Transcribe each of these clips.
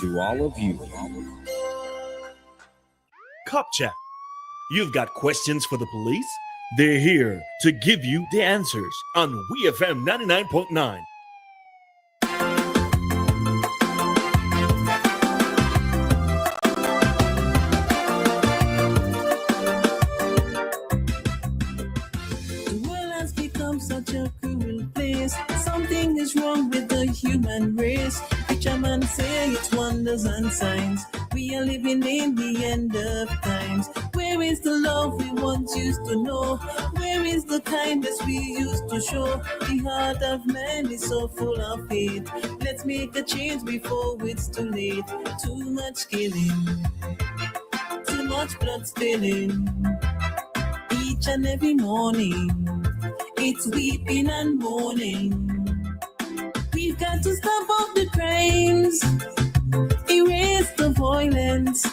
to all of you. Cop Chat. You've got questions for the police? They're here to give you the answers on WEFM 99.9. The world has become such a cruel place. Something is wrong with the human race. Preacher man say it's wonders and signs. We are living in the end of times. Where is the love we once used to know? Where is the kindness we used to show? The heart of man is so full of hate. Let's make a change before it's too late. Too much killing, too much blood spilling. Each and every morning, it's weeping and mourning. We've got to stop all the crimes, erase the violence,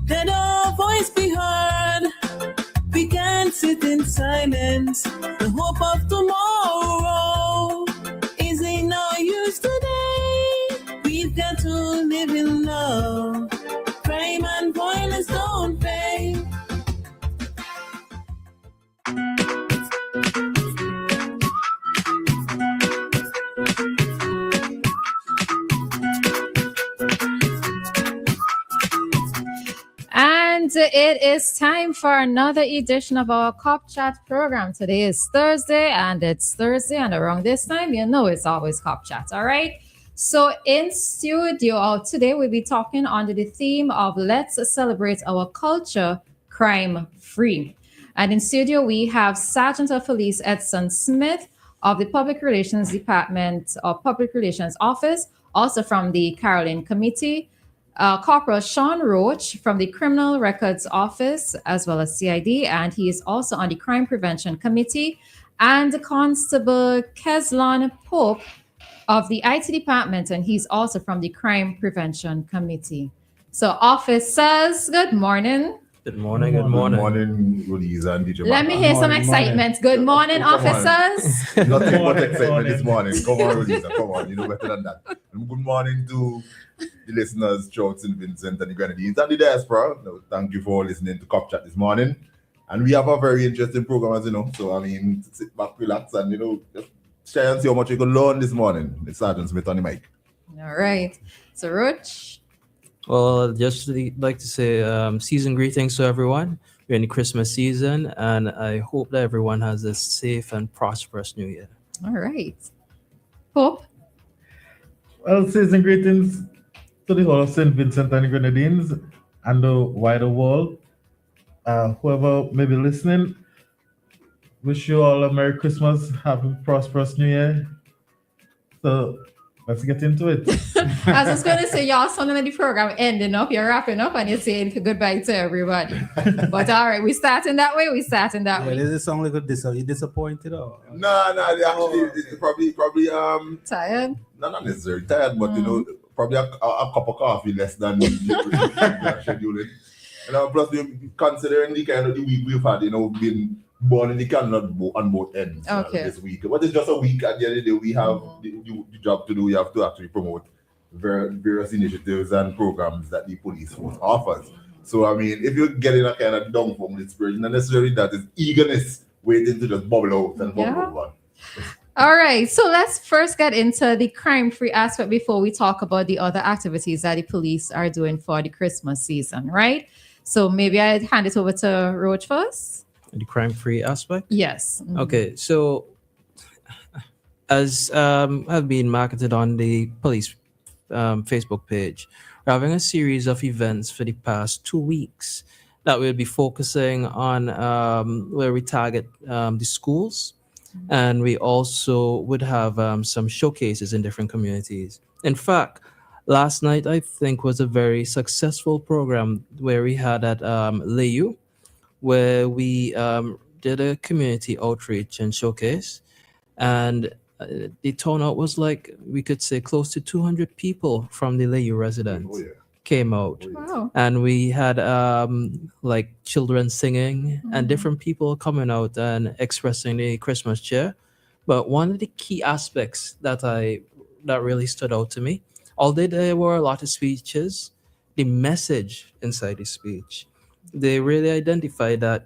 let our voice be heard. We can't sit in silence. The hope of tomorrow is in our use today. We've got to live in love. Crime and violence don't pay. And it is time for another edition of our Cop Chat program. Today is Thursday, and around this time, you know it's always Cop Chat, all right? So in studio today, we'll be talking under the theme of Let's Celebrate Our Culture, Crime Free. And in studio, we have Sergeant of Police Edson Smith of the Public Relations Department or Public Relations Office, also from the Caroline Committee, Corporal Sean Roach from the Criminal Records Office, as well as CID, and he is also on the Crime Prevention Committee, and Constable Keslon Pope of the IT Department, and he's also from the Crime Prevention Committee. So, officers, good morning. Good morning. Good morning. Good morning, Roleza and DJ Maka. Let me hear some excitement. Good morning, officers. Nothing but excitement this morning. Come on, Roleza. Come on. You know better than that. And good morning to the listeners throughout St. Vincent and the Grenadines and the diaspora. No, thank you for listening to Cop Chat this morning. And we have a very interesting program, as you know. So, I mean, sit back, relax, and, just share and see how much you can learn this morning. It's Sergeant Smith on the mic. All right. So, Roach. Well, just like to say season greetings to everyone. We're in the Christmas season, and I hope that everyone has a safe and prosperous New Year. All right. Pope. Well, season greetings to the whole of St. Vincent and the Grenadines and the wider world. Whoever may be listening, wish you all a Merry Christmas, happy prosperous New Year. So let's get into it. I was going to say, y'all, so the program ending up, you're wrapping up, and you're saying goodbye to everybody. But all right, we starting that way. Does it sound like you disappointed or? No, they actually probably tired. No, not necessarily tired, but probably a cup of coffee less than scheduling. Plus, considering the kind of the week we've had, been born in the Canada on both ends this week. But it's just a week. At the end of the day, we have the job to do. We have to actually promote various initiatives and programs that the police force offers. So, I mean, if you're getting a kind of down from the spirit, not necessarily that is eagerness waiting to just bubble out and bubble over. All right, so let's first get into the crime-free aspect before we talk about the other activities that the police are doing for the Christmas season, right? So maybe I'd hand it over to Roach first. The crime-free aspect? Yes. Mm-hmm. Okay, so as have been marketed on the police Facebook page, we're having a series of events for the past 2 weeks that we'll be focusing on where we target the schools. And we also would have some showcases in different communities. In fact, last night, I think, was a very successful program where we had at Layu, where we did a community outreach and showcase. And the turnout was like, we could say, close to 200 people from the Layu residents came out. Wow. And we had like children singing and different people coming out and expressing the Christmas cheer. But one of the key aspects that really stood out to me Although there were a lot of speeches, the message inside the speech, they really identify that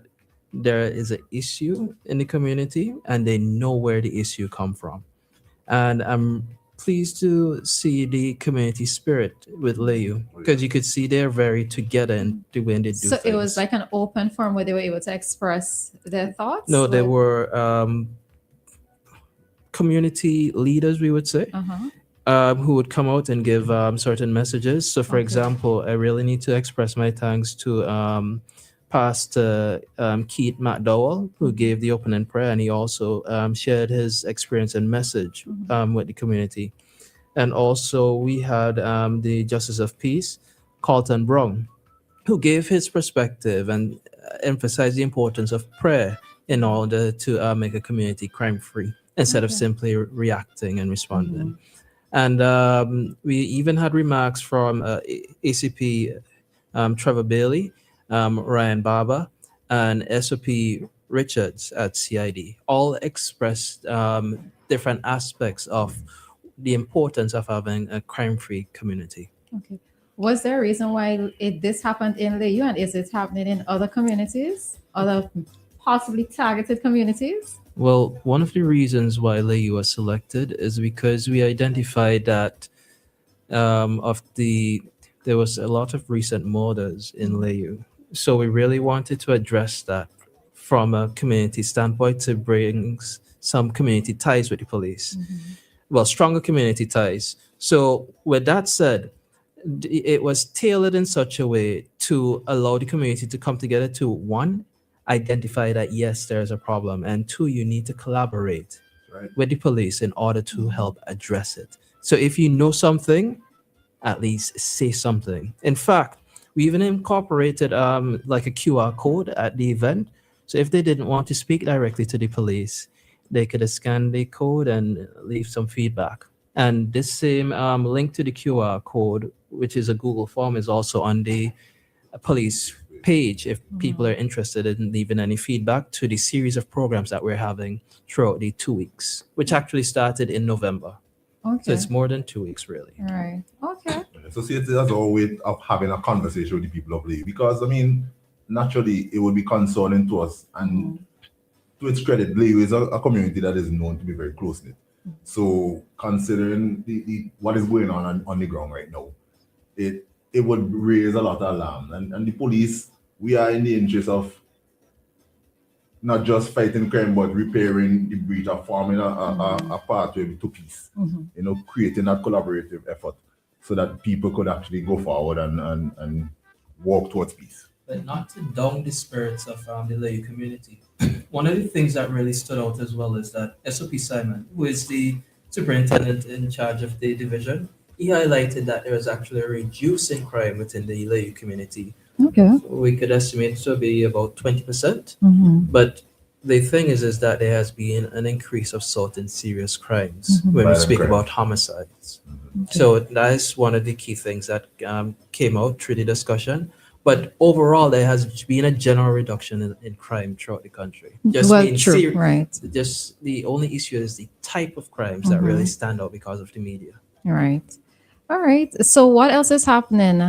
there is an issue in the community and they know where the issue come from. And I'm pleased to see the community spirit with Leu because you could see they're very together in the way they do So things. it was like an open forum where they were able to express their thoughts? No, there or- were community leaders, we would say, Uh-huh. who would come out and give certain messages. So, for Okay. example, I really need to express my thanks to Pastor Keith McDowell, who gave the opening prayer, and he also shared his experience and message with the community. And also, we had the Justice of Peace, Carlton Brown, who gave his perspective and emphasized the importance of prayer in order to make a community crime free instead of Okay. simply reacting and responding. And we even had remarks from ACP Trevor Bailey, Ryan Barber, and SOP Richards at CID. All expressed different aspects of the importance of having a crime-free community. Okay. Was there a reason why this happened in Leu, and is it happening in other communities, other possibly targeted communities? Well, one of the reasons why Leu was selected is because we identified that there was a lot of recent murders in Leu. So we really wanted to address that from a community standpoint to bring some community ties with the police. Well, stronger community ties. So with that said, it was tailored in such a way to allow the community to come together to, one, identify that yes, there's a problem, and two, you need to collaborate Right. with the police in order to help address it. So if you know something, at least say something. In fact, we even incorporated like a QR code at the event. So if they didn't want to speak directly to the police, they could scan the code and leave some feedback. And this same link to the QR code, which is a Google form, is also on the police page if people are interested in leaving any feedback to the series of programs that we're having throughout the 2 weeks, which actually started in November. Okay. So it's more than 2 weeks, really. All right. Okay. So see, it's as a way of having a conversation with the people of Leu, because I mean, naturally, it would be concerning to us, and to its credit, Leu is a community that is known to be very close knit. So considering the what is going on the ground right now, it would raise a lot of alarm, and the police, we are in the interest of not just fighting crime, but repairing the breach of forming a pathway to peace. You know, creating that collaborative effort so that people could actually go forward and walk towards peace. But not to down the spirits of the Leu community. One of the things that really stood out as well is that SOP Simon, who is the superintendent in charge of the division, he highlighted that there was actually a reduce in crime within the Leu community. Okay. We could estimate to be about 20%. Mm-hmm. But the thing is that there has been an increase of certain serious crimes when we Violent speak crimes. about homicides. So that is one of the key things that came out through the discussion. But overall, there has been a general reduction in crime throughout the country. Well, being true. Right. Just the only issue is the type of crimes that really stand out because of the media. All right. All right. So what else is happening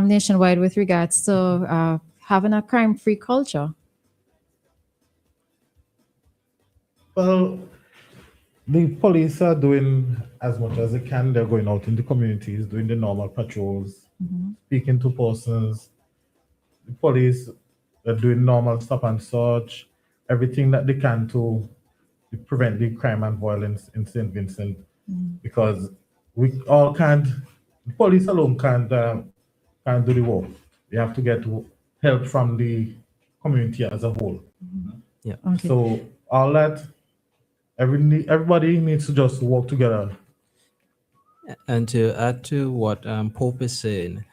nationwide with regards to having a crime-free culture? Well, the police are doing as much as they can. They're going out in the communities, doing the normal patrols, speaking to persons. The police are doing normal stop and search, everything that they can to prevent the crime and violence in St. Vincent, because we all can't. The police alone can't do the work. We have to get help from the community as a whole. Okay. So all that, everybody needs to just work together. And to add to what Pope is saying,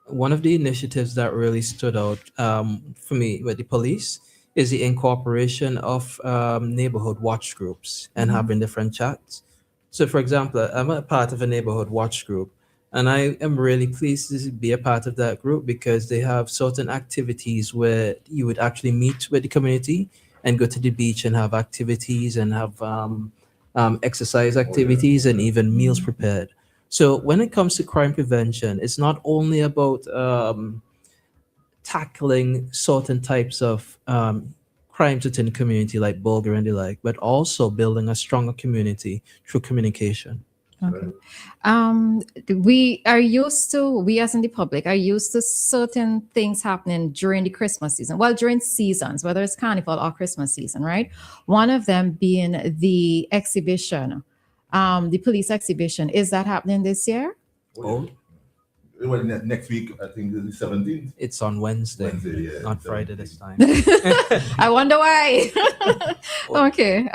one of the initiatives that really stood out for me with the police is the incorporation of neighborhood watch groups and having different chats. So, for example, I'm a part of a neighborhood watch group, and I am really pleased to be a part of that group because they have certain activities where you would actually meet with the community and go to the beach and have activities and have exercise activities and even meals prepared. So when it comes to crime prevention, it's not only about tackling certain types of crimes within the community like bulgar and the like, but also building a stronger community through communication. Okay. We are used to, we as in the public are used to certain things happening during the Christmas season. Well, during seasons, whether it's carnival or Christmas season, right? One of them being the exhibition, the police exhibition. Is that happening this year? Oh, Well, next week, I think it's the 17th. it's on Wednesday, Wednesday, yeah. not Friday this time. I wonder why. Okay.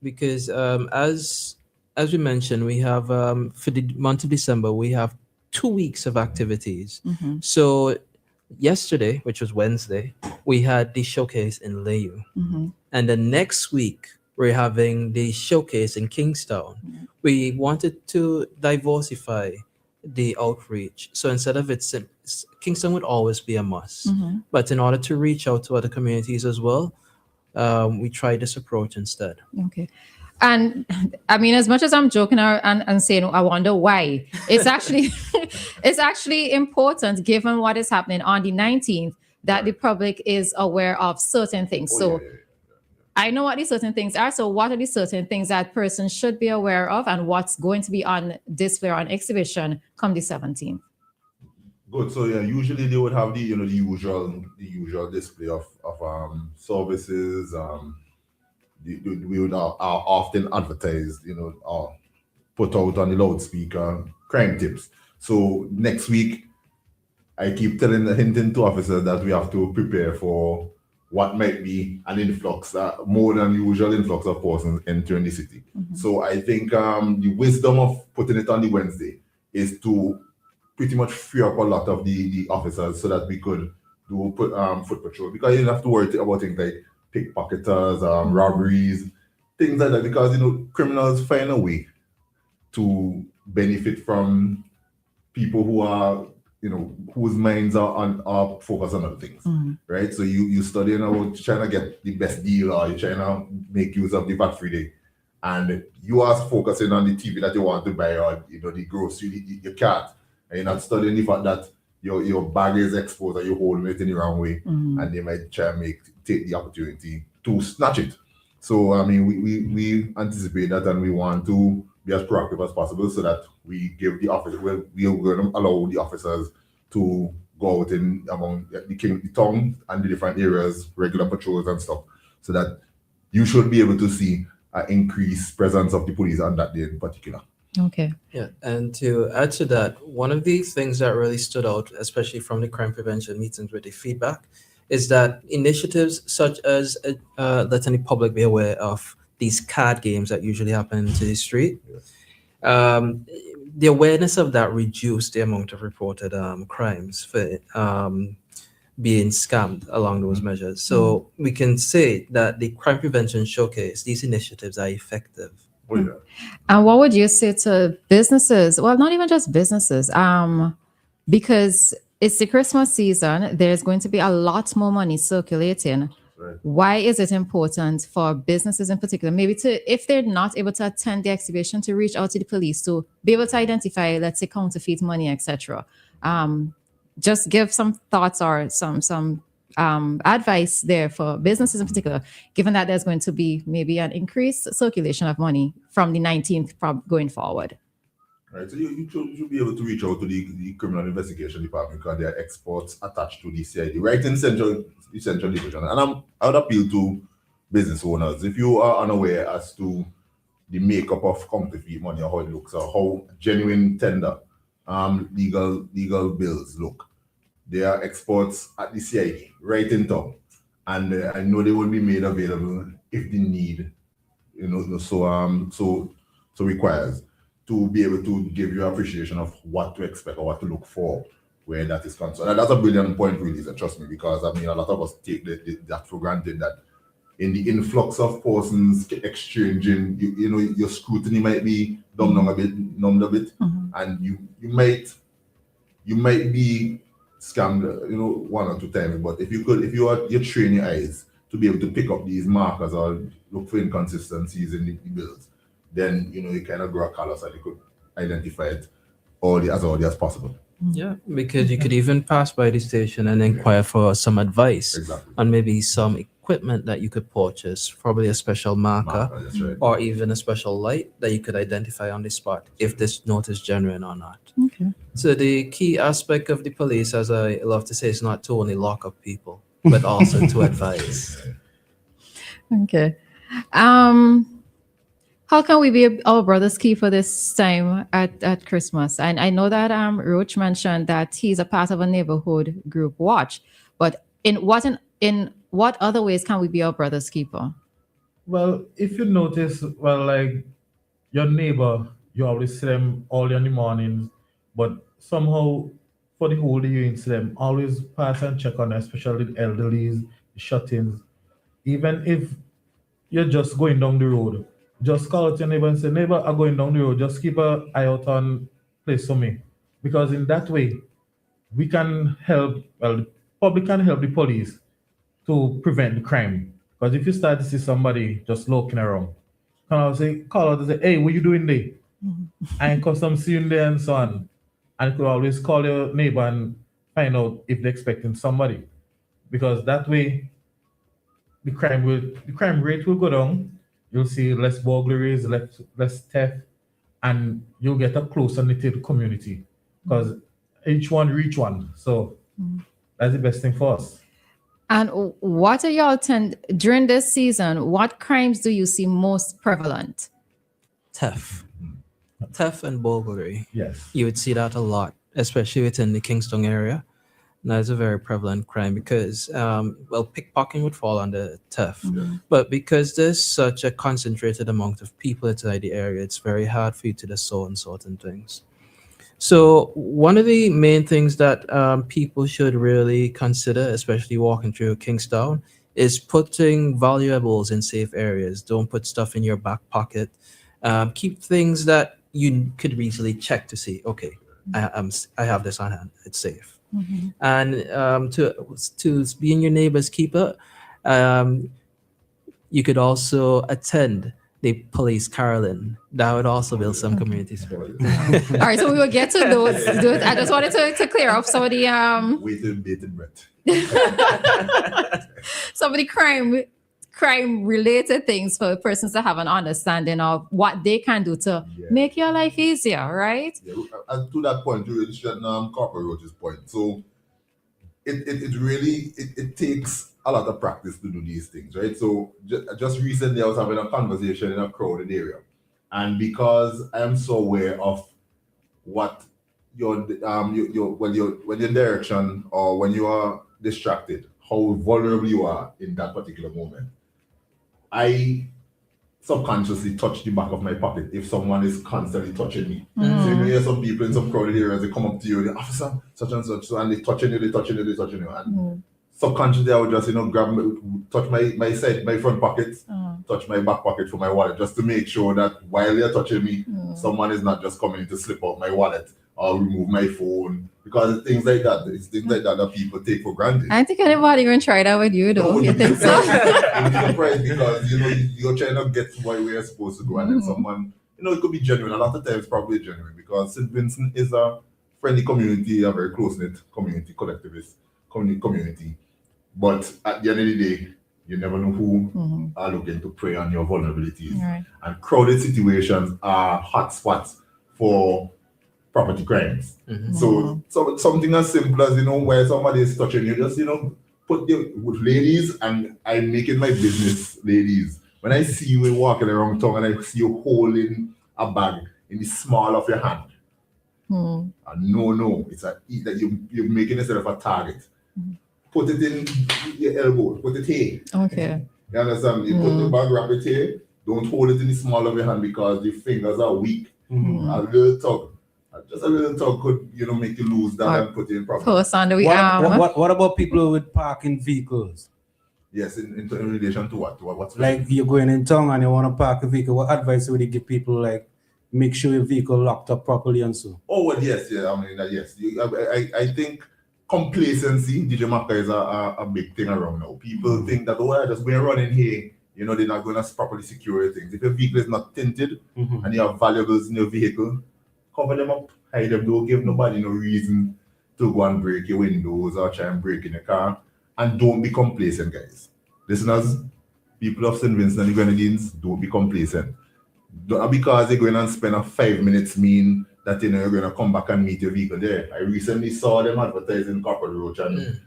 Because as we mentioned, we have for the month of December we have 2 weeks of activities. Mhm, So yesterday, which was Wednesday, we had the showcase in Layu, mhm. and the next week we're having the showcase in Kingstown. We wanted to diversify the outreach, so instead of Kingston would always be a must, Mhm. but in order to reach out to other communities as well, we tried this approach instead. Okay. And I mean, as much as I'm joking and saying, I wonder why, it's actually it's actually important given what is happening on the 19th that the public is aware of certain things. So I know what these certain things are. So what are the certain things that person should be aware of and what's going to be on display or on exhibition come the 17th? Good. So yeah, usually they would have the usual display of services. We would often advertise, put out on the loudspeaker crime tips. So next week, I keep hinting to officers that we have to prepare for what might be an influx, more than usual influx of persons entering the city. So I think the wisdom of putting it on the Wednesday is to pretty much free up a lot of the officers so that we could do foot patrol, because you don't have to worry about things like pickpocketers, robberies, things like that, because criminals find a way to benefit from people who are whose minds are focused on other things, right? So you studying about trying to get the best deal, or you're trying to make use of the VAT-free day, and you are focusing on the TV that you want to buy, or the grocery, your cat, and you're not studying the fact that your bag is exposed or you're holding it in the wrong way, and they might try and take the opportunity to snatch it. So I mean, we anticipate that, and we want to be as proactive as possible so that we give the officers, we are going to allow the officers to go out in among the town and the different areas, regular patrols and stuff, so that you should be able to see an increased presence of the police on that day in particular. Okay. Yeah, and to add to that, one of the things that really stood out, especially from the crime prevention meetings with the feedback, is that initiatives such as letting the public be aware of these card games that usually happen into the street, the awareness of that reduced the amount of reported crimes for being scammed along those measures. So we can say that the crime prevention showcase, these initiatives are effective. Oh, yeah. And what would you say to businesses? Well, not even just businesses, because it's the Christmas season. There's going to be a lot more money circulating. Right. Why is it important for businesses in particular, maybe if they're not able to attend the exhibition, to reach out to the police to be able to identify, let's say, counterfeit money, etc.? Just give some thoughts or some advice there for businesses in particular, given that there's going to be maybe an increased circulation of money from the 19th going forward. Right, so you should be able to reach out to the criminal investigation department, because they are experts attached to the CID, right in central division. And I would appeal to business owners, if you are unaware as to the makeup of counterfeit money, or how it looks, or how genuine tender legal bills look. They are experts at the CID, right in town, and I know they will be made available if the need, so requires, to be able to give you appreciation of what to expect or what to look for where that is concerned. And that's a brilliant point, really, so trust me, because I mean, a lot of us take that for granted, that in the influx of persons exchanging, your scrutiny might be numbed a bit, and you might be scammed, one or two times. But if you train your eyes to be able to pick up these markers or look for inconsistencies in the bills, then you kind of grow a callous, and identify it as early as possible. Yeah, because you could even pass by the station and inquire for some advice Exactly. on maybe some equipment that you could purchase, probably a special marker, That's right. or even a special light that you could identify on the spot if this note is genuine or not. Okay. So the key aspect of the police, as I love to say, is not to only lock up people, but also to advise. Okay. How can we be our brother's keeper this time at Christmas? And I know that Roach mentioned that he's a part of a neighborhood group watch, but in what other ways can we be our brother's keeper? Well, if you notice, well, like your neighbor, you always see them early in the mornings, but somehow for the whole day you ain't see them. Always pass and check on them, especially the elderlies, the shut-ins. Even if you're just going down the road, just call out your neighbor and say, neighbor, I'm going down the road. Just keep an eye out on place for me. Because in that way, we can help, well, the public can help the police to prevent the crime. Because if you start to see somebody just looking around, call out and say, hey, what you doing there? And custom seeing there and so on. And you could always call your neighbor and find out if they're expecting somebody. Because that way, the crime rate will go down. You'll see less burglaries, less theft, and you'll get a closer knitted community because each one reach one. So that's the best thing for us. And what are y'all during this season? What crimes do you see most prevalent? Theft and burglary. Yes. You would see that a lot, especially within the Kingston area. That's a very prevalent crime because, pickpocketing would fall under theft. But because there's such a concentrated amount of people inside the area, it's very hard for you to discern certain things. So one of the main things that people should really consider, especially walking through Kingstown, is putting valuables in safe areas. Don't put stuff in your back pocket. Keep things that you could easily check to see, okay, I have this on hand, it's safe. And to being your neighbor's keeper, you could also attend the police caroling. That would also build some community spirit. All right, so we will get to those. I just wanted to clear up some of the Waiting bated breath. some of the crime related things for persons to have an understanding of what they can do to make your life easier, right? Yeah, and to that point, you really straighten Corporal Roach's point. So it really takes a lot of practice to do these things, right? So just recently I was having a conversation in a crowded area, and because I am so aware of what your when you're in direction or when you are distracted, how vulnerable you are in that particular moment, I subconsciously touch the back of my pocket if someone is constantly touching me. So you hear some people in some crowded areas, they come up to you, they officer, such and such, and they touching you. And subconsciously I would just, touch my front pocket, touch my back pocket for my wallet, just to make sure that while they're touching me, someone is not just coming to slip out my wallet or remove my phone. Because it's things like that people take for granted. I don't think anybody gonna try that with you though. You think so? I'm surprised because you're trying to get to where we're supposed to go, and then someone, it could be genuine. A lot of times, probably genuine, because St. Vincent is a friendly community, a very close knit community, collectivist community. But at the end of the day, you never know who are looking to prey on your vulnerabilities. Right. And crowded situations are hot spots for property crimes. So something as simple as, where somebody is touching you, just, put with ladies, and I'm making my business, ladies. When I see you walking around town and I see you holding a bag in the small of your hand, and no, it's that you're making yourself a target. Put it in your elbow, put it here. Okay. You understand? You put the bag, wrap it here. Don't hold it in the small of your hand because the fingers are weak. A little tug. Just a little tug could, make you lose that and put it in properly. Pulse on the What about people with parking vehicles? Yes, in relation to what? What's Like you're going in town and you want to park a vehicle. What advice would you give people, like, make sure your vehicle locked up properly and so? Oh, well, yes. Yes. I think complacency, DJ Maka, is a big thing around now. People think that, I just going to run in here, they're not going to properly secure things. If your vehicle is not tinted and you have valuables in your vehicle, cover them up, hide them. Don't give nobody no reason to go and break your windows or try and break in your car. And don't be complacent, guys. Listeners, people of St. Vincent and the Grenadines, don't be complacent. Not because they're going and spend a 5 minutes mean that you're going to come back and meet your vehicle there. I recently saw them advertising Copper Roach and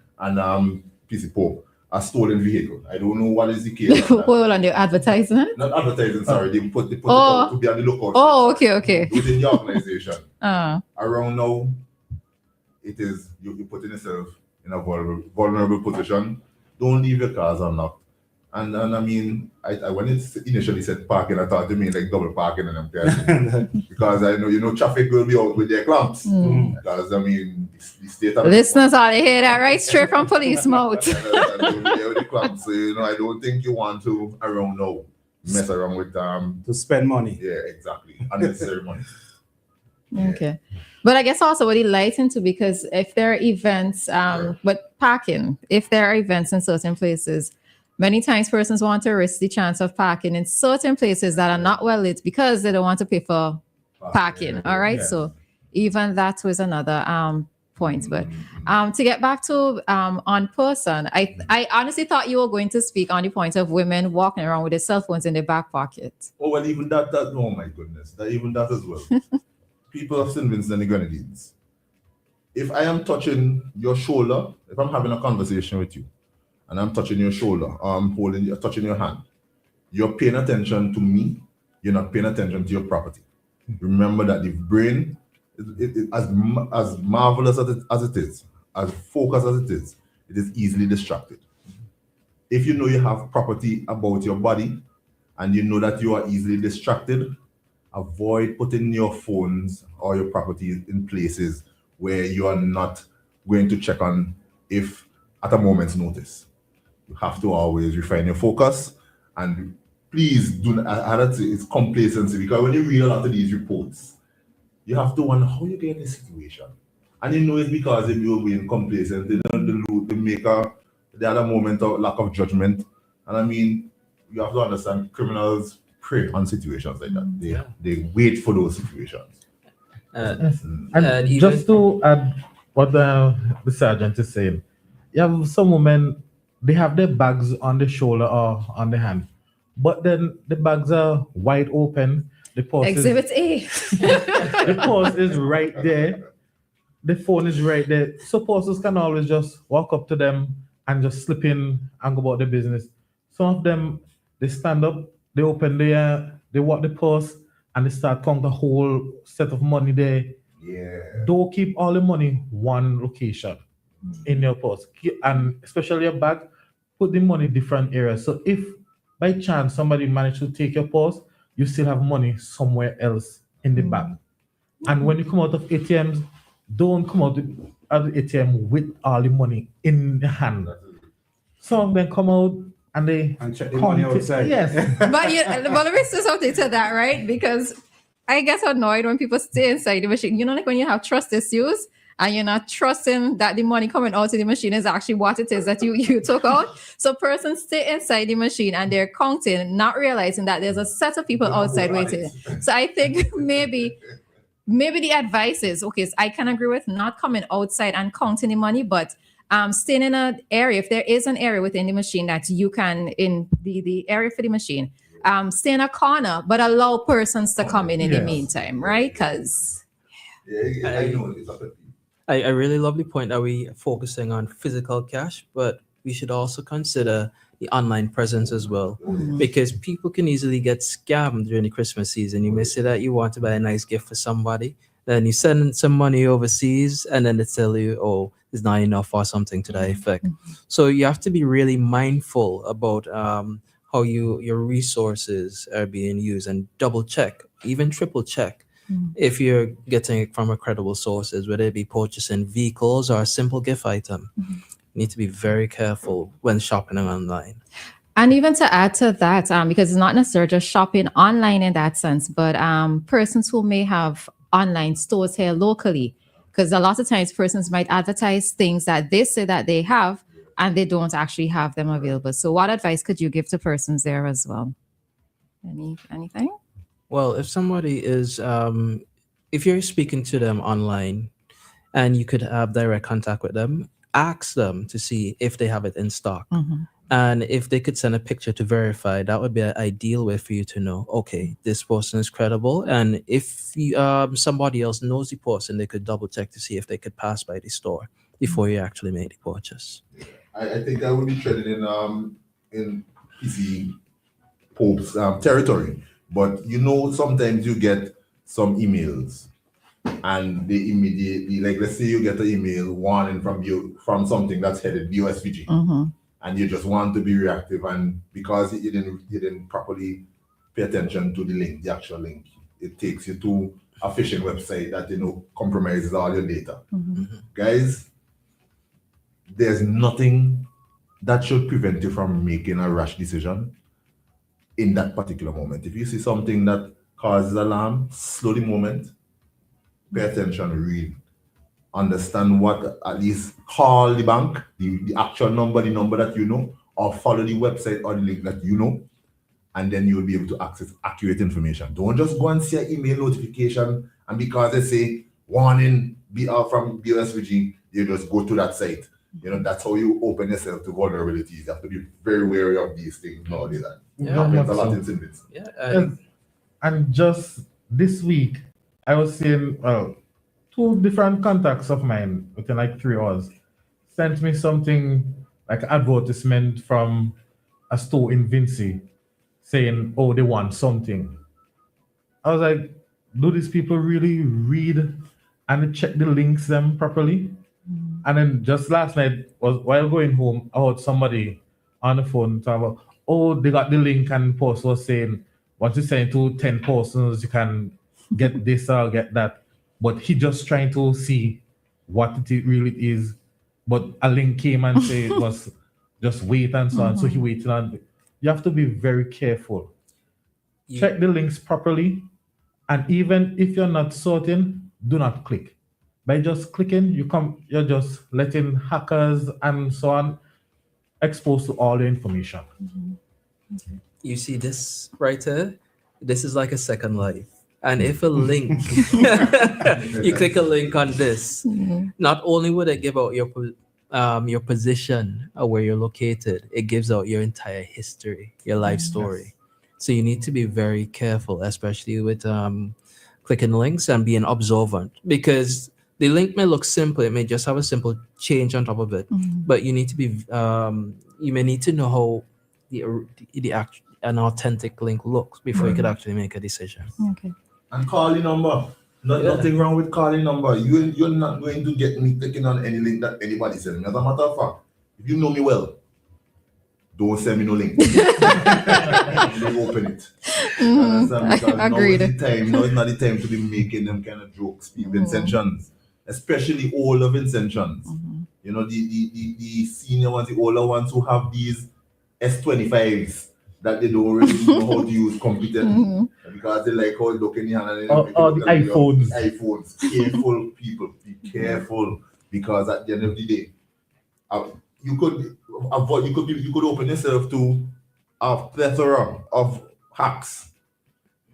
PC Pope, a stolen vehicle. I don't know what is the case. Hold on, your advertisement? Not advertising, sorry. They put it out to be on the lookout. Oh, okay. Within the organization. Around now, it is you're putting yourself in a vulnerable position. Don't leave your cars unlocked. And I mean, I when it initially said parking, I thought they mean like double parking and I'm because I know, traffic will be out with their clamps. Because I mean, the state of listeners ought to hear that right straight from police mouth. So I don't think you want to around now mess around with to spend money. Yeah, exactly. Unnecessary money. Okay. But I guess also what it lights into, because if there are events, but parking, if there are events in certain places, many times persons want to risk the chance of parking in certain places that are not well lit because they don't want to pay for parking. All right. Yeah. So even that was another point. But to get back to on person, I honestly thought you were going to speak on the point of women walking around with their cell phones in their back pocket. Oh, well, even that oh my goodness, even that as well. People of St. Vincent and the Grenadines, if I am touching your shoulder, if I'm having a conversation with you, and I'm touching your shoulder, touching your hand, you're paying attention to me, you're not paying attention to your property. Remember that the brain, as marvelous as it is, as focused as it is easily distracted. If you know you have property about your body, and you know that you are easily distracted, avoid putting your phones or your property in places where you are not going to check on if at a moment's notice. You have to always refine your focus, and please do not, it's complacency, because when you read a lot of these reports, you have to wonder how you get in this situation. And you know it's because if you're being complacent, they make the other moment of lack of judgment. And I mean, you have to understand criminals prey on situations like that. They wait for those situations. And just to add what the sergeant is saying, you have some women, they have their bags on the shoulder or on the hand, but then the bags are wide open. The purse Exhibit A. The purse is right there. The phone is right there. So persons can always just walk up to them and just slip in and go about their business. Some of them, they stand up, they open they walk the purse, and they start counting the whole set of money there. Yeah. Don't keep all the money one location in your purse, and especially your bag. Put the money in different areas. So if by chance somebody managed to take your purse, you still have money somewhere else in the bag. And when you come out of ATMs, don't come out of the ATM with all the money in the hand. Some of them come out and they check the money outside. Yes. But let me say something to that, right? Because I get annoyed when people stay inside the machine. You know, like when you have trust issues and you're not trusting that the money coming out of the machine is actually what it is that you took out. So persons stay inside the machine and they're counting, not realizing that there's a set of people outside waiting. So I think maybe the advice is, okay, so I can agree with not coming outside and counting the money, but staying in an area, if there is an area within the machine that you can, in the area for the machine, stay in a corner, but allow persons to come in the meantime, right? Because I really love the point that we are focusing on physical cash, but we should also consider the online presence as well, because people can easily get scammed during the Christmas season. You may say that you want to buy a nice gift for somebody, then you send some money overseas, and then they tell you, oh, it's not enough or something to that effect. So you have to be really mindful about how your resources are being used, and double check, even triple check, if you're getting it from credible sources, whether it be purchasing vehicles or a simple gift item. You need to be very careful when shopping online. And even to add to that, because it's not necessarily just shopping online in that sense, but persons who may have online stores here locally, because a lot of times persons might advertise things that they say that they have and they don't actually have them available. So what advice could you give to persons there as well? Anything? Well, if somebody is if you're speaking to them online and you could have direct contact with them, ask them to see if they have it in stock. And if they could send a picture to verify, that would be an ideal way for you to know, okay, this person is credible. And if somebody else knows the person, they could double check to see if they could pass by the store before you actually make the purchase. I think that would be treading in PC Pope's territory. But sometimes you get some emails and they immediately, like let's say you get an email warning from something that's headed BOSVG. And you just want to be reactive, and because you didn't properly pay attention to the link, the actual link, it takes you to a phishing website that compromises all your data. Guys, there's nothing that should prevent you from making a rash decision in that particular moment. If you see something that causes alarm, slow the moment, pay attention, read, understand what, at least call the bank, the actual number, the number that you know, or follow the website or the link that you know, and then you'll be able to access accurate information. Don't just go and see an email notification, and because they say warning from BOSVG, you just go to that site. That's how you open yourself to vulnerabilities. You have to be very wary of these things nowadays. Happens a lot in Sinbits. And just this week, I was seeing, two different contacts of mine within like 3 hours sent me something like an advertisement from a store in Vincy saying, oh, they want something. I was like, do these people really read and check the links them properly? And then just last night, while going home, I heard somebody on the phone talk about, oh, they got the link, and the post was saying, once you send to 10 persons, you can get this or get that. But he just trying to see what it really is. But a link came and said it was just wait and so on. So he waited on. You have to be very careful. Check the links properly. And even if you're not certain, do not click. By just clicking, you're just letting hackers and so on exposed to all the information. You see this right here? This is like a second life. And if a link, you click a link on this, not only would it give out your position or where you're located, it gives out your entire history, your life story. So you need to be very careful, especially with clicking links and being observant, because the link may look simple. It may just have a simple change on top of it, but you need to be, you may need to know how an authentic link looks before you could actually make a decision. Okay. And call the number. Nothing wrong with calling number. You're not going to get me clicking on any link that anybody sends me. As a matter of fact, if you know me well, don't send me no link. They open it. Agreed. Now is not the time to be making them kind of jokes. Vincentions, especially older Vincentions. The senior ones, the older ones who have these S25s that they don't really know how to use competently because they like how it look in the hand and the iPhones. Careful, people, be careful, because at the end of the day, you could open yourself to a plethora of hacks.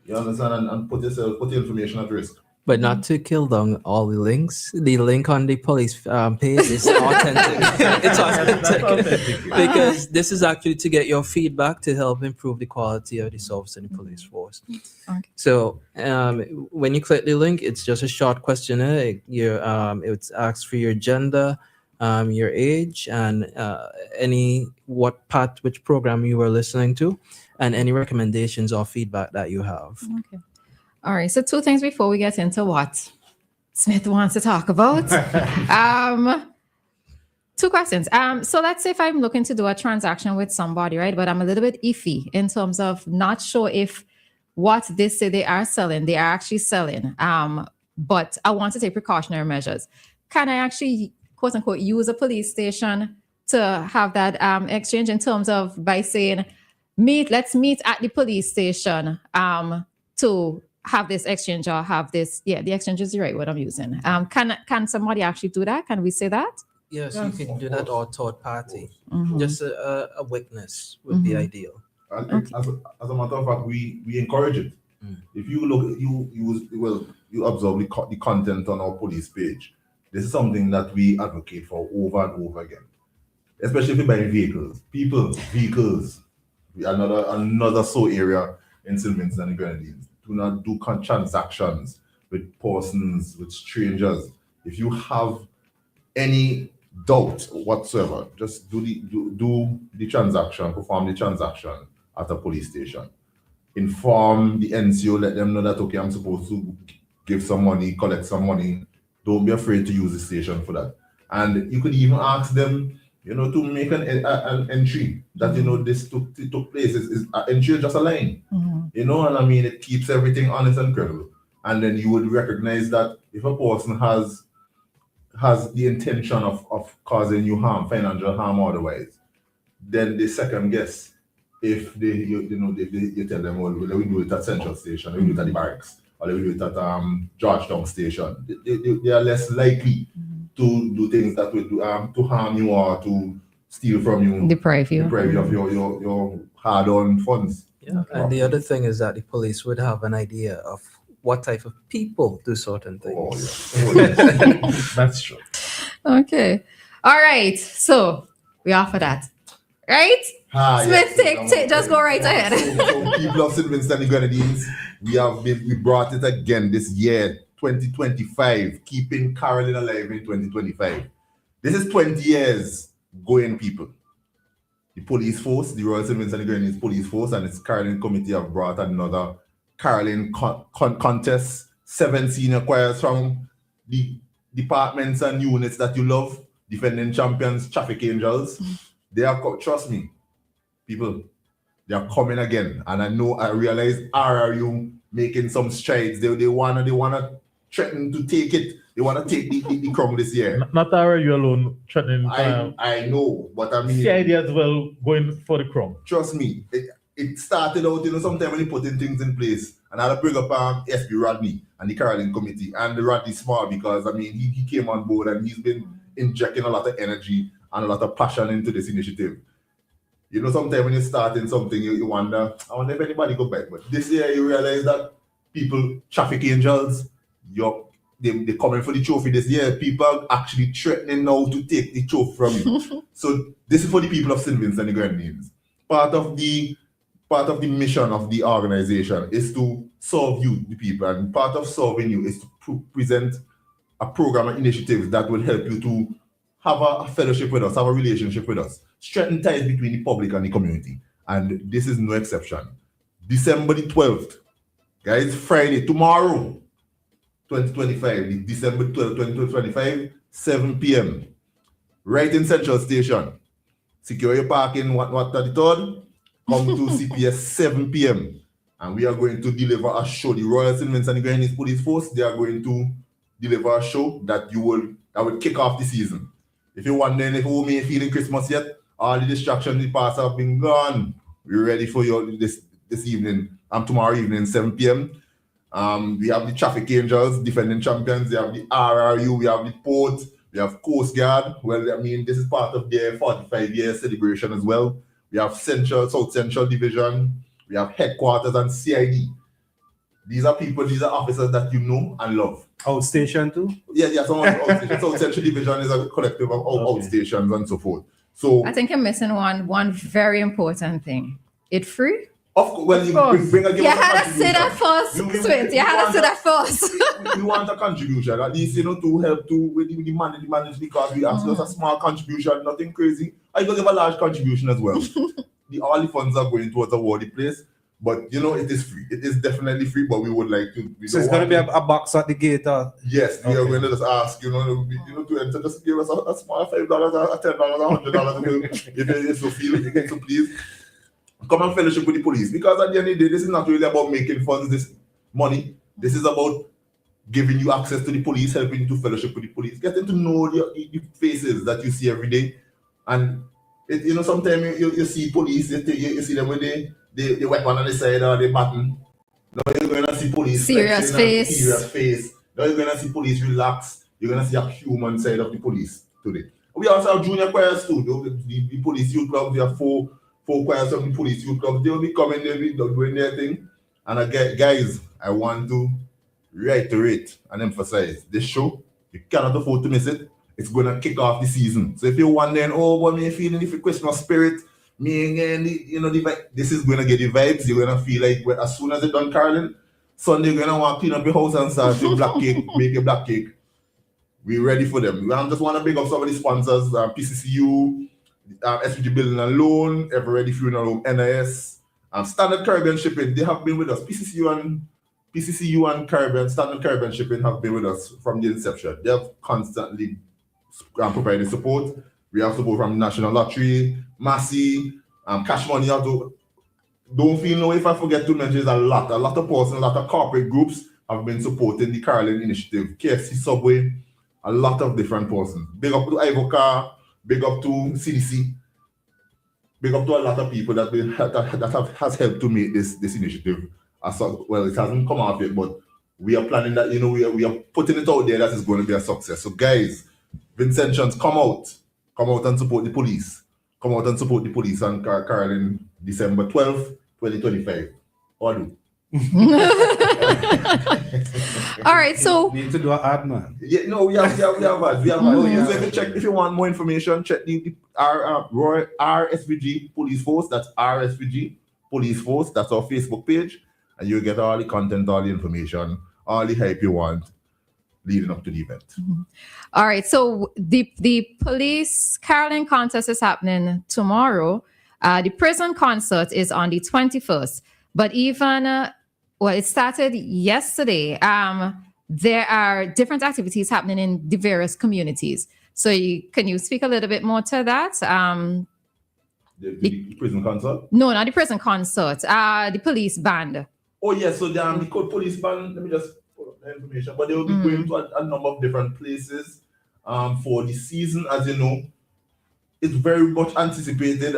You understand, and put your information at risk. But not to kill down all the links. The link on the police page is authentic. It's authentic because this is actually to get your feedback to help improve the quality of the service in the police force. Okay. So when you click the link, it's just a short questionnaire. It asks for your gender, your age, and which program you were listening to, and any recommendations or feedback that you have. Okay. All right. So 2 things before we get into what Smith wants to talk about. 2 questions. So let's say if I'm looking to do a transaction with somebody, right? But I'm a little bit iffy in terms of not sure if what they say they are selling, they are actually selling. But I want to take precautionary measures. Can I actually, quote unquote, use a police station to have that exchange in terms of by saying, let's meet at the police station to have this exchange or have this, the exchange is the right word I'm using. Can somebody actually do that? Can we say that? Yes, you can do that, or third party. Just a witness would be ideal. As a matter of fact, we encourage it. If you look, you observe the content on our police page. This is something that we advocate for over and over again, especially if you buy vehicles. Vehicles. Another area in St. Vincent and the Grenadines. Do not do transactions with persons, with strangers. If you have any doubt whatsoever, just do the transaction, perform the transaction at a police station. Inform the NCO, let them know that, okay, I'm supposed to give some money, collect some money. Don't be afraid to use the station for that. And you could even ask them, to make an entry that, this took place. Is entry is just a line, and I mean, it keeps everything honest and credible. And then you would recognize that if a person has the intention of causing you harm, financial harm or otherwise, then they second guess if you tell them, well, we do it at Central Station, we do it at the barracks, or we do it at Georgetown Station. They are less likely to do things that would to harm you or to steal from you, deprive you of your hard-earned funds. Yeah, and the other thing is that the police would have an idea of what type of people do certain things. That's true. Okay. All right. So we offer that. Right? Smith, take, just go right ahead. So people of St. Vincent and the Grenadines, we brought it again this year, 2025, keeping Carolyn alive in 2025. This is 20 years going, people. The police force, the Royal St. Vincent and the Grenadines Police Force and its Carolyn Committee have brought another Carolyn contest, 7 senior choirs from the departments and units that you love, defending champions, traffic angels. They are, trust me, people, they are coming again. And I realize RRU making some strides. They wanna threaten to take it. They wanna take the crown this year. Not RRU alone threatening. I know, but I mean, CID as well going for the crown. Trust me, it started out, sometime when you putting things in place. And I'll bring up SB Rodney and the Carolyn Committee and the Rodney Small, because I mean he came on board and he's been injecting a lot of energy and a lot of passion into this initiative. Sometimes when you're starting something, you wonder, I wonder if anybody go back. But this year you realize that people, traffic angels, they're coming for the trophy this year. People are actually threatening now to take the trophy from you. So this is for the people of St. Vincent and the Grenadines. Part of the mission of the organization is to serve you, the people, and part of serving you is to present a program and initiatives that will help you to have a fellowship with us, have a relationship with us, strengthen ties between the public and the community. And this is no exception. December the 12th, guys, Friday, tomorrow, 2025, December 12th, 2025, 7 p.m., right in Central Station. Secure your parking, what at the third? Come to CPS 7 p.m. and we are going to deliver a show. The Royal St. Vincent and the Grenadines Police Force, they are going to deliver a show that will kick off the season. If you're wondering if we may feeling Christmas yet, all the distractions in the past have been gone. We're ready for you this evening, tomorrow evening, 7 p.m. We have the Traffic Angels, defending champions. We have the RRU, we have the Port, we have Coast Guard. Well, I mean, this is part of their 45-year celebration as well. We have South Central Division, we have headquarters and CID. These are officers that you know and love. Outstation too? Yeah, some outstation. South Central Division is a collective of outstations and so forth. So I think you're missing one very important thing. It free? Of course, well, you bring a you had to say that first, Sweet. You had to say that first. We want a contribution, at least, to help with the manage because we ask us a small contribution, nothing crazy. I can give a large contribution as well. All the funds are going towards a worthy place, but it is free. It is definitely free, but we would like to. So it's going to be a box at the gate. Yes, we are going to just ask, to enter, just give us a small $5, $10, $100 if you feel it, so please. Come and fellowship with the police, because at the end of the day, this is not really about making funds, this money. This is about giving you access to the police, helping you to fellowship with the police, getting to know the faces that you see every day. And sometimes you see police, you see them with the weapon on the side or the button. Now you're going to see police serious face. Now you're going to see police relax. You're going to see a human side of the police today. We also have junior choirs too. The police youth club, we have four choirs of the police youth club. They will be coming, they'll be doing their thing. And again, guys, I want to reiterate and emphasize this show. You cannot afford to miss it. It's gonna kick off the season. So if you're wondering, oh, what me feeling if you Christmas spirit, me and this is gonna get the vibes. You're gonna feel like as soon as it's done caroling, Sunday you're gonna want to clean up your house and start your black cake, make a black cake. We're ready for them. I just want to big up some of the sponsors, PCCU, SPG Building and Loan, Ever Ready Funeral Home, NIS, Standard Caribbean Shipping. They have been with us. PCCU and Caribbean, Standard Caribbean Shipping have been with us from the inception. They have constantly provided support. We have support from National Lottery, Massey, Cash Money. Don't feel no if I forget to mention, a lot of persons, a lot of corporate groups have been supporting the Caroline Initiative, KFC Subway, a lot of different persons. Big up to Ivoca, big up to CDC, big up to a lot of people that has helped to make this initiative. Well, it hasn't come out yet, but we are planning that, we are putting it out there that it's going to be a success. So guys, Vincentians, come out and support the police. Come out and support the police and Caroline December 12th, 2025. All right, so need to do an ad, man. yeah, no, we have ads. So if you want more information, check our RSVG Police Force. That's RSVG Police Force. That's our Facebook page, and you'll get all the content, all the information, all the hype you want leading up to the event. all right, so the police caroling contest is happening tomorrow. The prison concert is on the 21st, but even it started yesterday. There are different activities happening in the various communities. So can you speak a little bit more to that? The prison concert? No, not the prison concert. The police band. Oh yeah, so the police band. Let me just pull up the information. But they will be going to a number of different places for the season. As you know, it's very much anticipated.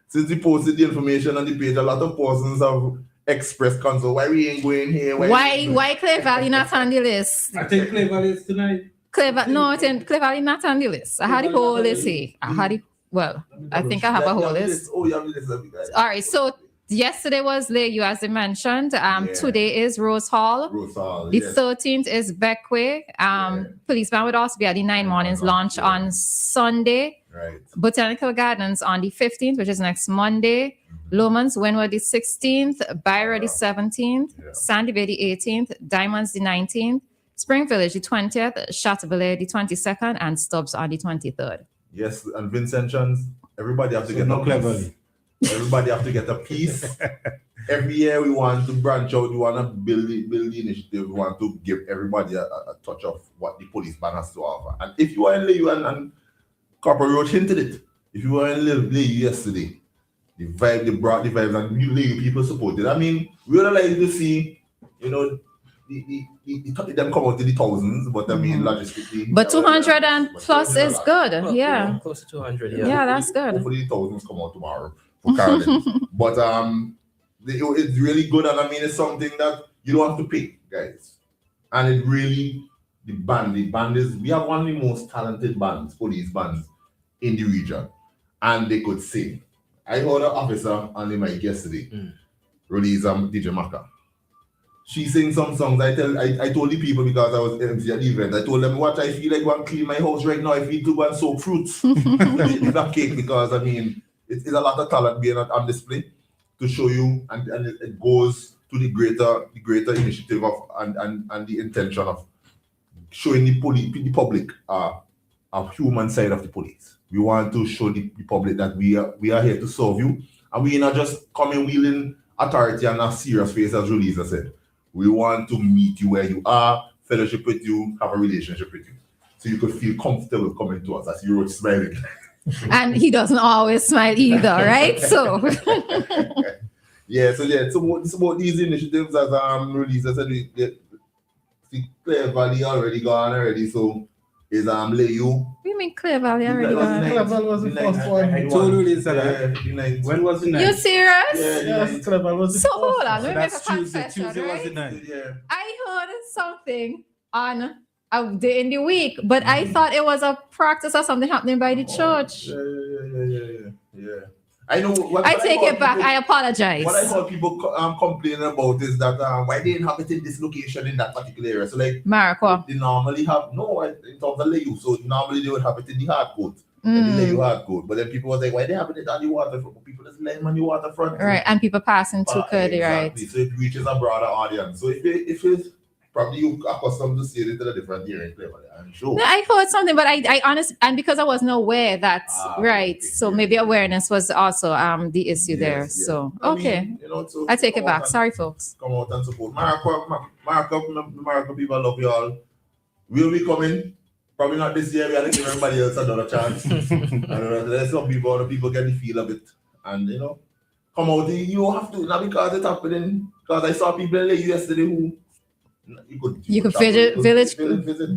Since we posted the information on the page, a lot of persons have expressed concern. Why we ain't going here? Why Clay Valley not on the list? I think Clay Valley is tonight. Clay Valley not on the list. I had the whole list here. I think I have a whole list. Oh, you have the list of you guys. All right, so yesterday was Layu, as I mentioned. Today is Rose Hall. The Yes. 13th is Beckway. Police band would also be at the 9 Mornings launch on Sunday. Right. Botanical Gardens on the 15th, which is next Monday. Lomans Wynwood the 16th, Byra the 17th, Sandy Bay the 18th, Diamonds the 19th, Spring Village the 20th, Chateauvilliers the 22nd, and Stubbs on the 23rd. Yes, and Vincentians, everybody have to get no a Clay piece. Valley. Everybody have to get a piece. Every year we want to branch out. We want to build the initiative. We want to give everybody a touch of what the police band has to offer. And if you are in Layu and Corporate Road hinted it, if you were in Layu yesterday, they brought the vibes, and Layu people supported. I mean, we would like to see, them come out in the thousands, but I mean, logistically. But 200 and plus is good. Well, Yeah. close to 200. Yeah, that's good. Hopefully the thousands come out tomorrow for Caroline. But it's really good, and I mean, it's something that you don't have to pay, guys. And it really, the band is, we have one of the most talented bands, police bands in the region, and they could sing. I heard an officer on the mic yesterday, Roleza, DJ Maka. She sings some songs. I told the people, because I was MC at the event, I told them, what I feel like going to clean my house right now. I feel to go and soak fruits with that cake, because I mean, it's a lot of talent being on display to show you, and it goes to the greater initiative of and the intention of showing the public a human side of the police. We want to show the public that we are here to serve you, and we not just coming wheeling authority and a serious face, as Roleza said. We want to meet you where you are, fellowship with you, have a relationship with you, so you could feel comfortable coming to us. As you were smiling. And he doesn't always smile either, right? So it's about these initiatives, as Roleza said. The Clay Valley already gone already, so is Layu. we mean Clay Valley already was gone. nice. Clay Valley was the first one. I told you this. The ninth. When was the You night? serious? Yes, Clay Valley was the So first hold one. on, let me make a That's Tuesday. confession, Tuesday was the right? night. Yeah. I heard something on a day in the week, but I thought it was a practice or something happening by the church. Yeah. I know. I take it back. I What I apologize. heard people complaining about is that why they didn't have it in this location in that particular area. So like Marco. they normally have in terms of layout. So normally they would have it in the hard code. And the layout hard code. But then people was like, why they having it on the waterfront? People just laying on the waterfront. Right, and people passing too could, exactly. right? So it reaches a broader audience. So if it's probably you accustomed to see it in a different hearing play, I'm sure. No, I heard something, but I honestly, and because I wasn't aware that, right? Okay. So maybe awareness was also the issue there. Yes, yes. So I okay, mean, so I take it come back. out Sorry, folks. Come out and support. Marco, people love you all. We'll be coming. Probably not this year. We have to give everybody else another chance. There's some people, other people get the feel of it. And, come out. You have to. Not because it's happening. Because I saw people in the yesterday who You could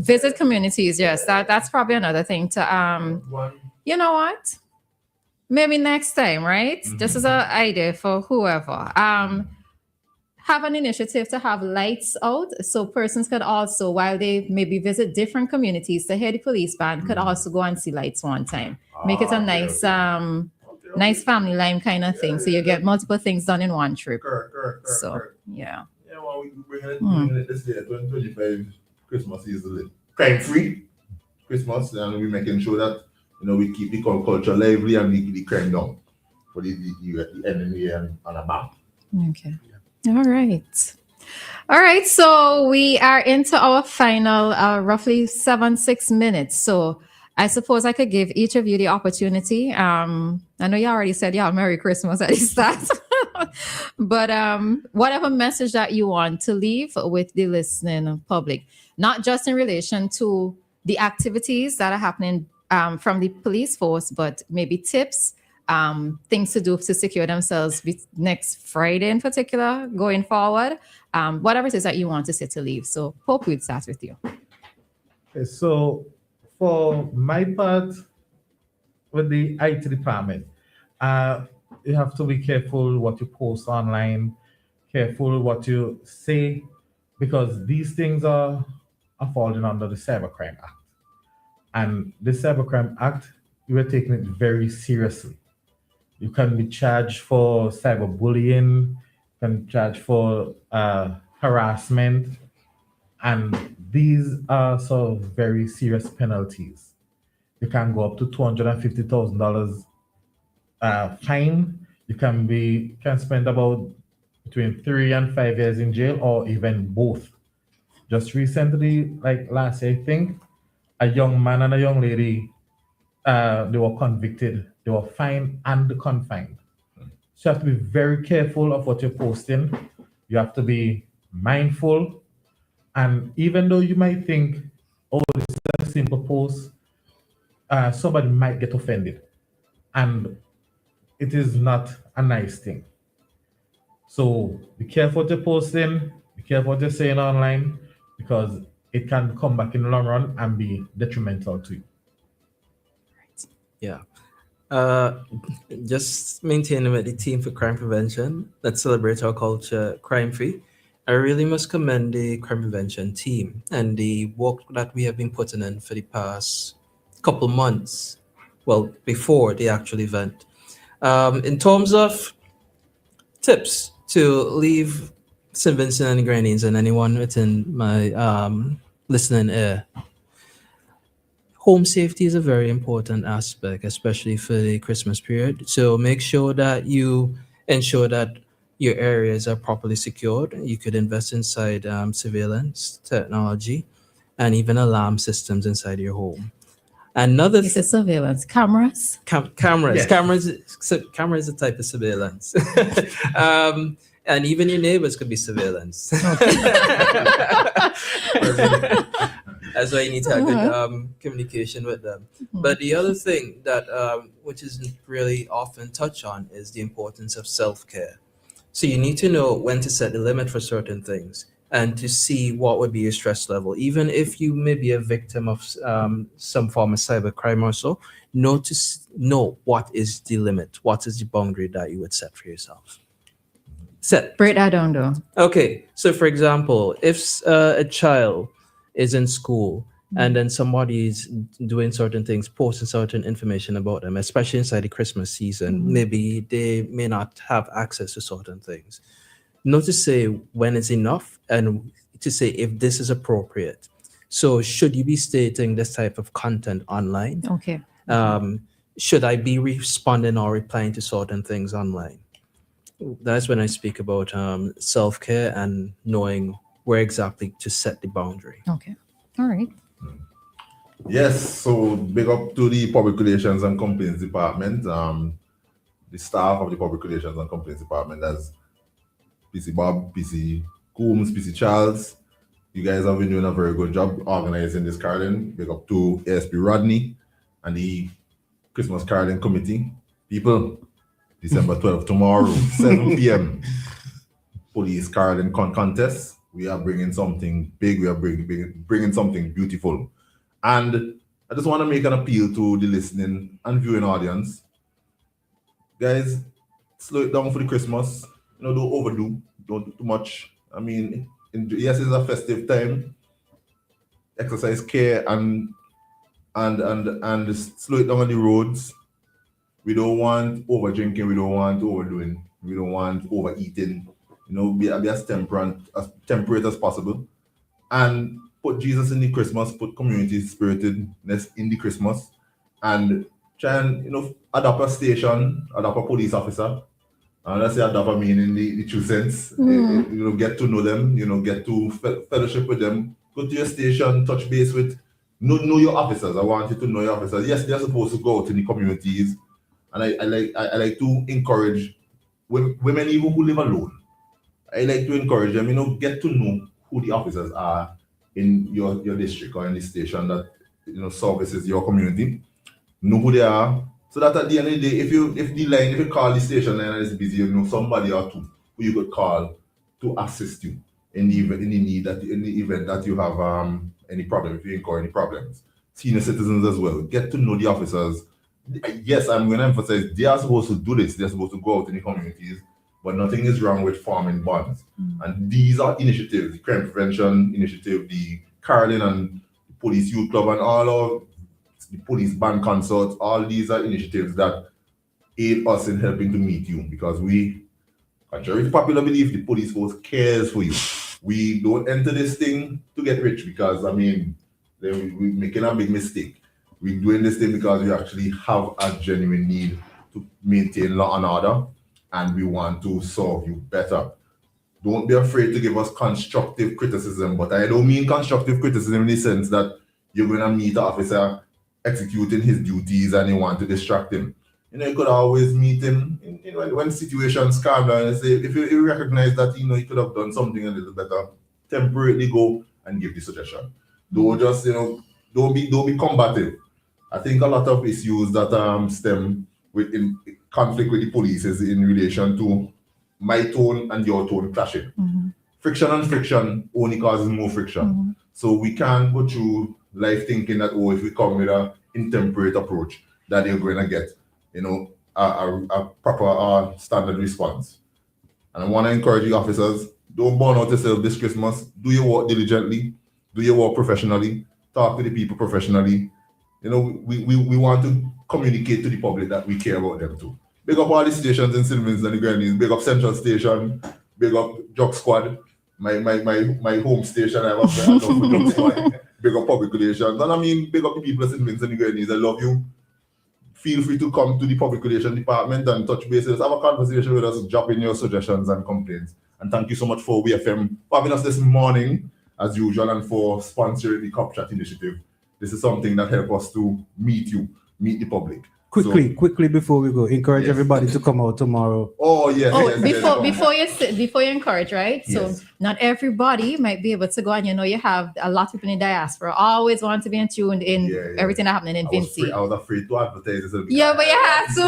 visit communities. Yes, that's probably another thing to You know what? Maybe next time, right? This is an idea for whoever. Have an initiative to have lights out, so persons could also, while they maybe visit different communities to hear the police band, could also go and see lights one time. Make it a nice nice family line kind of thing. So you get multiple things done in one trip. Correct. Yeah. Yeah, well, we bringing it this year, 2025 Christmas is crime-free Christmas, and we're making sure that we keep the culture lively and we keep the crime down for the end of the year and a bang. Okay. All right. So we are into our final roughly 7-6 minutes. So I suppose I could give each of you the opportunity. I know you already said y'all Merry Christmas at the start. But whatever message that you want to leave with the listening public, not just in relation to the activities that are happening from the police force, but maybe tips, things to do to secure themselves next Friday in particular, going forward, whatever it is that you want to say to leave. So Pope, we'll start with you. Okay, so for my part, with the IT department, you have to be careful what you post online, careful what you say, because these things are falling under the Cybercrime Act. And the Cybercrime Act, we are taking it very seriously. You can be charged for cyberbullying, you can be charged for harassment, and these are sort of very serious penalties. You can go up to $250,000 fine. You can spend about between 3 and 5 years in jail, or even both. Just recently, like last year, I think, a young man and a young lady, they were convicted. They were fined and confined. So you have to be very careful of what you're posting. You have to be mindful. And even though you might think, oh, this is a simple post, somebody might get offended. And it is not a nice thing. So be careful what you're posting, be careful what you're saying online, because it can come back in the long run and be detrimental to you. Yeah. Just maintaining with the team for crime prevention that celebrates our culture crime-free. I really must commend the crime prevention team and the work that we have been putting in for the past couple months, well, before the actual event. In terms of tips to leave St. Vincent and the Grenadines and anyone within my listening ear, home safety is a very important aspect, especially for the Christmas period. So make sure that you ensure that your areas are properly secured. You could invest inside surveillance technology and even alarm systems inside your home. Another It's a surveillance cameras. Cameras. Yes. Camera is a type of surveillance. And even your neighbors could be surveillance. That's why you need to have good communication with them. But the other thing that which isn't really often touched on is the importance of self-care. So you need to know when to set the limit for certain things and to see what would be your stress level. Even if you may be a victim of some form of cybercrime or so, know what is the limit, what is the boundary that you would set for yourself. Break that down, though. Okay, so for example, if a child is in school and then somebody's doing certain things, posting certain information about them, especially inside the Christmas season. Maybe they may not have access to certain things. Not to say when it's enough, and to say if this is appropriate. So should you be stating this type of content online? Okay. Should I be responding or replying to certain things online? That's when I speak about self-care and knowing where exactly to set the boundary. Okay. All right. Yes, so big up to the Public Relations and Complaints Department, the staff of the Public Relations and Complaints Department, as PC Bob, PC Coombs, PC Charles. You guys have been doing a very good job organizing this caroling. Big up to ASP Rodney and the Christmas Caroling Committee. People, December 12th, tomorrow, 7 p.m. Police Caroling Contest. We are bringing something big. We are bringing something beautiful. And I just want to make an appeal to the listening and viewing audience. Guys, slow it down for the Christmas. Don't overdo. Don't do too much. I mean, yes, it's a festive time. Exercise care and slow it down on the roads. We don't want over drinking. We don't want overdoing. We don't want overeating. Be as temperate as possible. And put Jesus in the Christmas, put community spiritedness in the Christmas, and try and adapt a station, adapt a police officer. And let's say adapt I mean in the true sense. Get to know them, get to fellowship with them, go to your station, touch base with, know your officers. I want you to know your officers. Yes, they're supposed to go out in the communities, and I like to encourage women even who live alone. I like to encourage them, get to know who the officers are in your district or in the station that services your community. Know who they are, so that at the end of the day, if you call the station line and it's busy, somebody or two who you could call to assist you in the event that you have any problem, if you incur any problems. Senior citizens as well, get to know the officers. Yes, I'm going to emphasize they are supposed to do this. They're supposed to go out in the communities, but nothing is wrong with forming bonds. And these are initiatives, the crime prevention initiative, the caroling and the police youth club, and all of the police band concerts. All these are initiatives that aid us in helping to meet you, because we, contrary to popular belief, the police force cares for you. We don't enter this thing to get rich, because we're making a big mistake. We're doing this thing because we actually have a genuine need to maintain law and order, and we want to serve you better. Don't be afraid to give us constructive criticism, but I don't mean constructive criticism in the sense that you're going to meet an officer executing his duties and you want to distract him. You could always meet him when situations calm down and say, if you recognize that he could have done something a little better, temporarily go and give the suggestion. Don't just don't be combative. I think a lot of issues that stem with in conflict with the police is in relation to my tone and your tone clashing. Friction and friction only causes more friction. So we can't go through life thinking that, if we come with an intemperate approach, that you're going to get a proper standard response. And I want to encourage you officers, don't burn out yourself this Christmas. Do your work diligently, do your work professionally, talk to the people professionally. We want to communicate to the public that we care about them too. Big up all the stations in St. Vincent and the Grenadines. Big up Central Station. Big up Jock Squad. My home station. I have a friend for Jock Squad. Big up Public Relations. And big up the people of St. Vincent and the Grenadines. I love you. Feel free to come to the Public Relations Department and touch base with us. Have a conversation with us. Drop in your suggestions and complaints. And thank you so much for WEFM for having us this morning, as usual, and for sponsoring the Cop Chat initiative. This is something that helps us to meet the public. Quickly before we go, encourage everybody to come out tomorrow. Before you encourage, right? Yes. So not everybody might be able to go, and you have a lot of people in diaspora always want to be in tuned in everything that's happening in Vinci. I was afraid to advertise this. But you have to.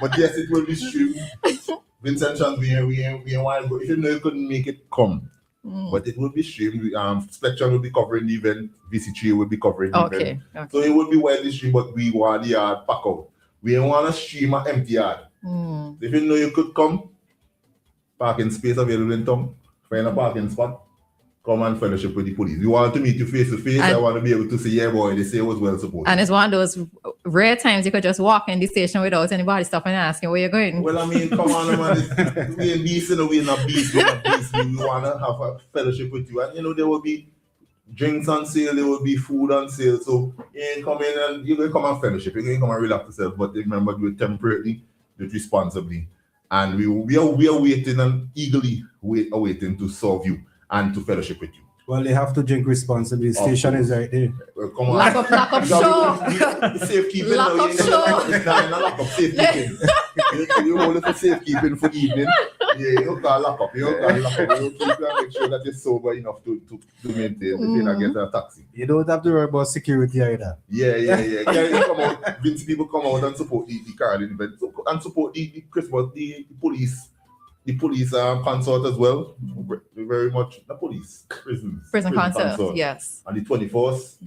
But yes, it will be streamed. Vincent Chan, we want to go. If you couldn't make it, come. But it will be streamed. Spectrum will be covering the event. VC3 will be covering the event. Okay. So it will be widely streamed, but we want the yard pack out. We don't want to stream an empty yard. So if you could come, parking space available in town, find a parking spot, come and fellowship with the police. You want to meet you face to face. I want to be able to say, yeah, boy, they say it was well supported. And it's one of those rare times you could just walk in the station without anybody stopping and asking where you're going. Well, I mean, come on, man. We ain't beast, we're not beast. We want to have a fellowship with you. And, you know, there will be drinks on sale, there will be food on sale. So you ain't come in and you're going to come and fellowship. You're going to come and relax yourself. But remember, do it temperately, do it responsibly. And we are waiting and eagerly awaiting to serve you and to fellowship with you. Well, they have to drink responsibly. The station is right there. Well, come on. Lock up show. Safekeeping. Lock up show. Not lock up, safekeeping. You hold it for safekeeping for evening. Yeah, you can't lock up. You can't lock up. You keep and make sure that you're sober enough to maintain. If you not get a taxi. You don't have to worry about security either. Yeah. You come out, Vince people come out and support the Carolyn event and support the Christmas, the police. The police concert as well. Very much the police. Prison concert, yes. And the 24th,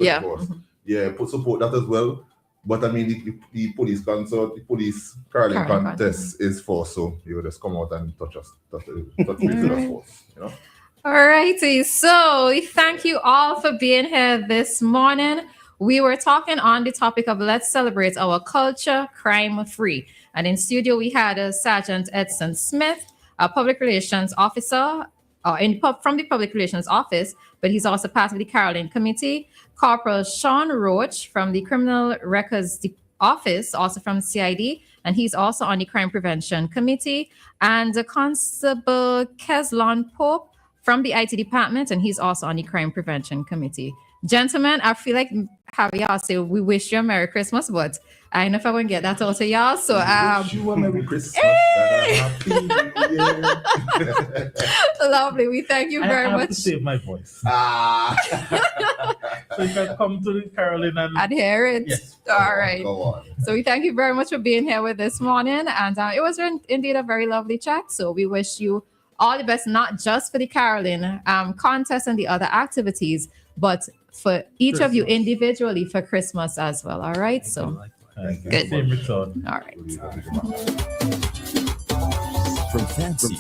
yeah. 24th. Yeah, support that as well. But I mean, the police concert, the police caroling contest is for, so you just come out and touch base with us first, you know? All righty. So we thank you all for being here this morning. We were talking on the topic of let's celebrate our culture crime-free. And in studio, we had Sergeant Edson Smith, a public relations officer from the Public Relations Office, but he's also part of the Caroline Committee. Corporal Sean Roach from the Criminal Records Office, also from CID, and he's also on the Crime Prevention Committee. And Constable Keslon Pope from the IT Department, and he's also on the Crime Prevention Committee. Gentlemen, I feel like having y'all say we wish you a Merry Christmas, but I don't know if I can get that out to y'all. So wish you a Merry Christmas and a Happy New Year. Lovely. We thank you very I have much. to save my voice. So you can come to the Caroline and adhere it. Yes. All right. Go on. So we thank you very much for being here with this morning. And it was indeed a very lovely chat. So we wish you all the best, not just for the Caroline contest and the other activities, but for each of you individually for Christmas as well. All right. So good. same return. All right. From fancy